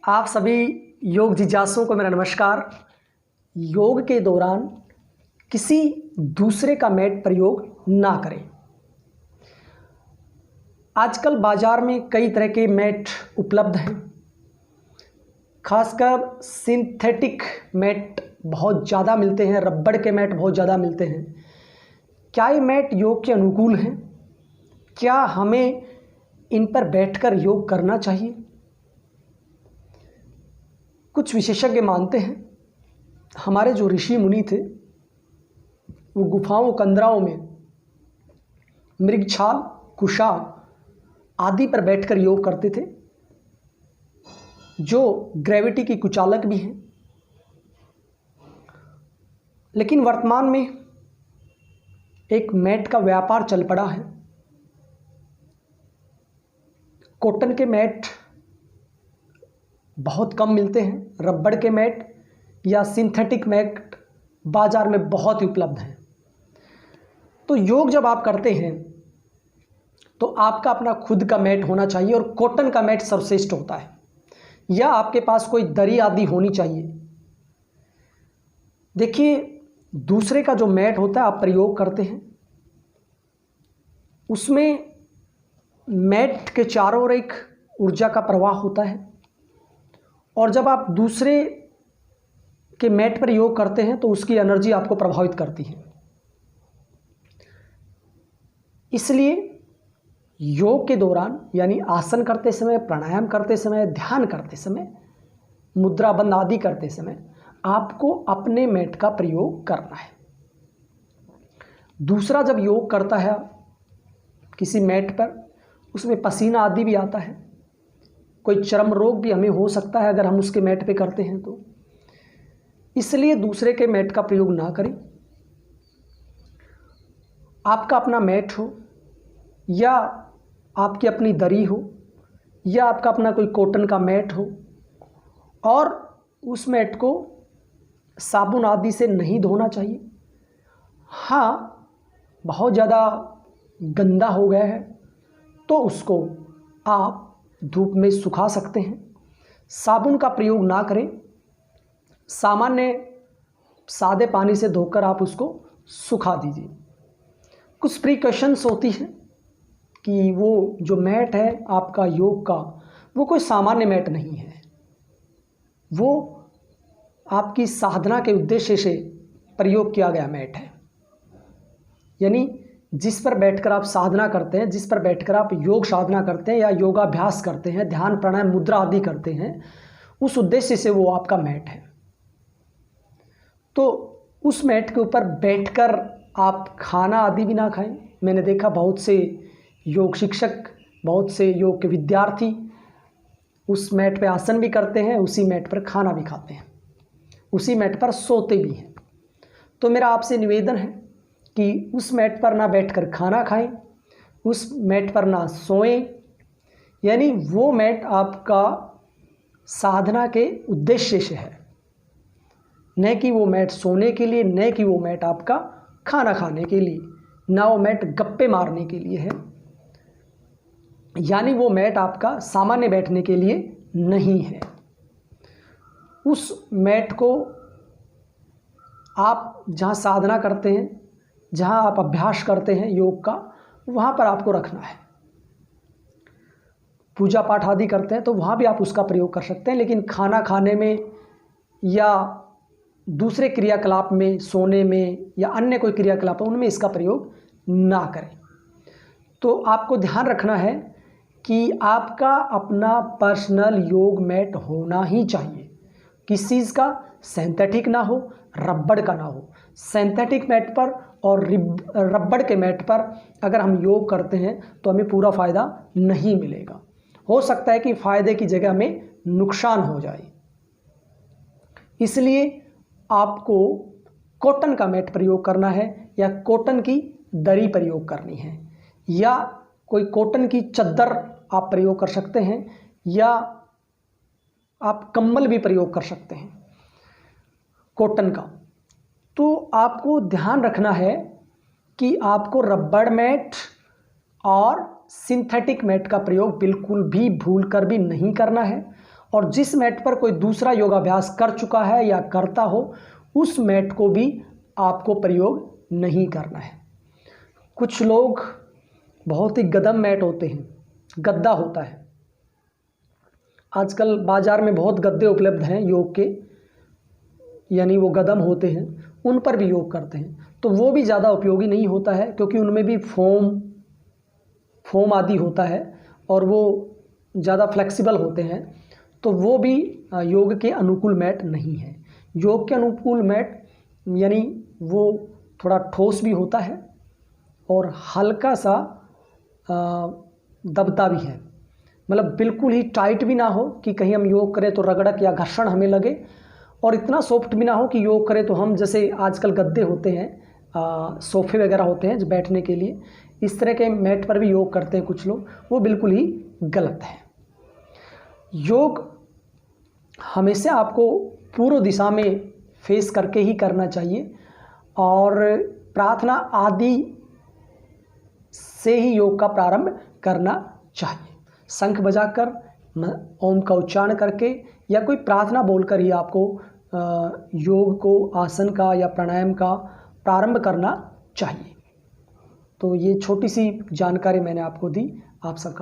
आप सभी योग जिज्ञासुओं को मेरा नमस्कार। योग के दौरान किसी दूसरे का मैट प्रयोग ना करें। आजकल बाज़ार में कई तरह के मैट उपलब्ध हैं। खासकर सिंथेटिक मैट बहुत ज़्यादा मिलते हैं, रबड़ के मैट बहुत ज़्यादा मिलते हैं। क्या ये मैट योग के अनुकूल हैं? क्या हमें इन पर बैठकर योग करना चाहिए? कुछ विशेषज्ञ मानते हैं हमारे जो ऋषि मुनि थे वो गुफाओं कंदराओं में मृगछाल, कुशा आदि पर बैठकर योग करते थे, जो ग्रेविटी की कुचालक भी हैं। लेकिन वर्तमान में एक मैट का व्यापार चल पड़ा है। कॉटन के मैट बहुत कम मिलते हैं, रबड़ के मैट या सिंथेटिक मैट बाजार में बहुत ही उपलब्ध हैं। तो योग जब आप करते हैं तो आपका अपना खुद का मैट होना चाहिए और कॉटन का मैट सर्वश्रेष्ठ होता है, या आपके पास कोई दरी आदि होनी चाहिए। देखिए, दूसरे का जो मैट होता है आप प्रयोग करते हैं, उसमें मैट के चारों ओर एक ऊर्जा का प्रवाह होता है, और जब आप दूसरे के मैट पर योग करते हैं तो उसकी एनर्जी आपको प्रभावित करती है। इसलिए योग के दौरान, यानी आसन करते समय, प्राणायाम करते समय, ध्यान करते समय, मुद्रा बंद आदि करते समय आपको अपने मैट का प्रयोग करना है। दूसरा जब योग करता है किसी मैट पर, उसमें पसीना आदि भी आता है, कोई चर्म रोग भी हमें हो सकता है अगर हम उसके मैट पे करते हैं तो। इसलिए दूसरे के मैट का प्रयोग ना करें। आपका अपना मैट हो, या आपकी अपनी दरी हो, या आपका अपना कोई कॉटन का मैट हो, और उस मैट को साबुन आदि से नहीं धोना चाहिए। हाँ, बहुत ज़्यादा गंदा हो गया है तो उसको आप धूप में सुखा सकते हैं। साबुन का प्रयोग ना करें। सामान्य सादे पानी से धोकर आप उसको सुखा दीजिए। कुछ प्रिकॉशंस होती हैं कि वो जो मैट है आपका योग का, वो कोई सामान्य मैट नहीं है। वो आपकी साधना के उद्देश्य से प्रयोग किया गया मैट है। यानी जिस पर बैठकर आप साधना करते हैं, जिस पर बैठकर आप योग साधना करते हैं या योगाभ्यास करते हैं, ध्यान प्राणायाम मुद्रा आदि करते हैं, उस उद्देश्य से वो आपका मैट है। तो उस मैट के ऊपर बैठकर आप खाना आदि भी ना खाएं। मैंने देखा बहुत से योग शिक्षक, बहुत से योग के विद्यार्थी उस मैट पे आसन भी करते हैं, उसी मैट पर खाना भी खाते हैं, उसी मैट पर सोते भी हैं। तो मेरा आपसे निवेदन है कि उस मैट पर ना बैठकर खाना खाएं, उस मैट पर ना सोएं। यानी वो मैट आपका साधना के उद्देश्य से है, न कि वो मैट सोने के लिए, न कि वो मैट आपका खाना खाने के लिए, ना वो मैट गप्पे मारने के लिए है। यानी वो मैट आपका सामान्य बैठने के लिए नहीं है। उस मैट को आप जहाँ साधना करते हैं, जहाँ आप अभ्यास करते हैं योग का, वहाँ पर आपको रखना है। पूजा पाठ आदि करते हैं तो वहाँ भी आप उसका प्रयोग कर सकते हैं, लेकिन खाना खाने में या दूसरे क्रियाकलाप में, सोने में या अन्य कोई क्रियाकलाप, उनमें इसका प्रयोग ना करें। तो आपको ध्यान रखना है कि आपका अपना पर्सनल योग मैट होना ही चाहिए। किस चीज़ का? सिंथेटिक ना हो, रबड़ का ना हो। सिंथेटिक मैट पर और रबड़ के मैट पर अगर हम योग करते हैं तो हमें पूरा फ़ायदा नहीं मिलेगा। हो सकता है कि फ़ायदे की जगह में नुकसान हो जाए। इसलिए आपको कॉटन का मैट प्रयोग करना है, या कॉटन की दरी प्रयोग करनी है, या कोई कॉटन की चद्दर आप प्रयोग कर सकते हैं, या आप कंबल भी प्रयोग कर सकते हैं कॉटन का। तो आपको ध्यान रखना है कि आपको रबड़ मैट और सिंथेटिक मैट का प्रयोग बिल्कुल भी भूल कर भी नहीं करना है, और जिस मैट पर कोई दूसरा योगाभ्यास कर चुका है या करता हो उस मैट को भी आपको प्रयोग नहीं करना है। कुछ लोग बहुत ही गदम मैट होते हैं, गद्दा होता है। आजकल बाज़ार में बहुत गद्दे उपलब्ध हैं योग के, यानी वो गदम होते हैं, उन पर भी योग करते हैं। तो वो भी ज़्यादा उपयोगी नहीं होता है, क्योंकि उनमें भी फोम आदि होता है और वो ज़्यादा फ्लेक्सिबल होते हैं। तो वो भी योग के अनुकूल मैट नहीं है। योग के अनुकूल मैट यानी वो थोड़ा ठोस भी होता है और हल्का सा दबता भी है, मतलब बिल्कुल ही टाइट भी ना हो कि कहीं हम योग करें तो रगड़क या घर्षण हमें लगे, और इतना सॉफ्ट भी ना हो कि योग करें तो हम, जैसे आजकल गद्दे होते हैं, सोफ़े वगैरह होते हैं जो बैठने के लिए, इस तरह के मैट पर भी योग करते हैं कुछ लोग, वो बिल्कुल ही गलत है। योग हमेशा आपको पूर्व दिशा में फेस करके ही करना चाहिए और प्रार्थना आदि से ही योग का प्रारंभ करना चाहिए। शंख बजाकर, ओम का उच्चारण करके या कोई प्रार्थना बोलकर ही आपको योग को, आसन का या प्राणायाम का प्रारंभ करना चाहिए। तो ये छोटी सी जानकारी मैंने आपको दी। आप सबका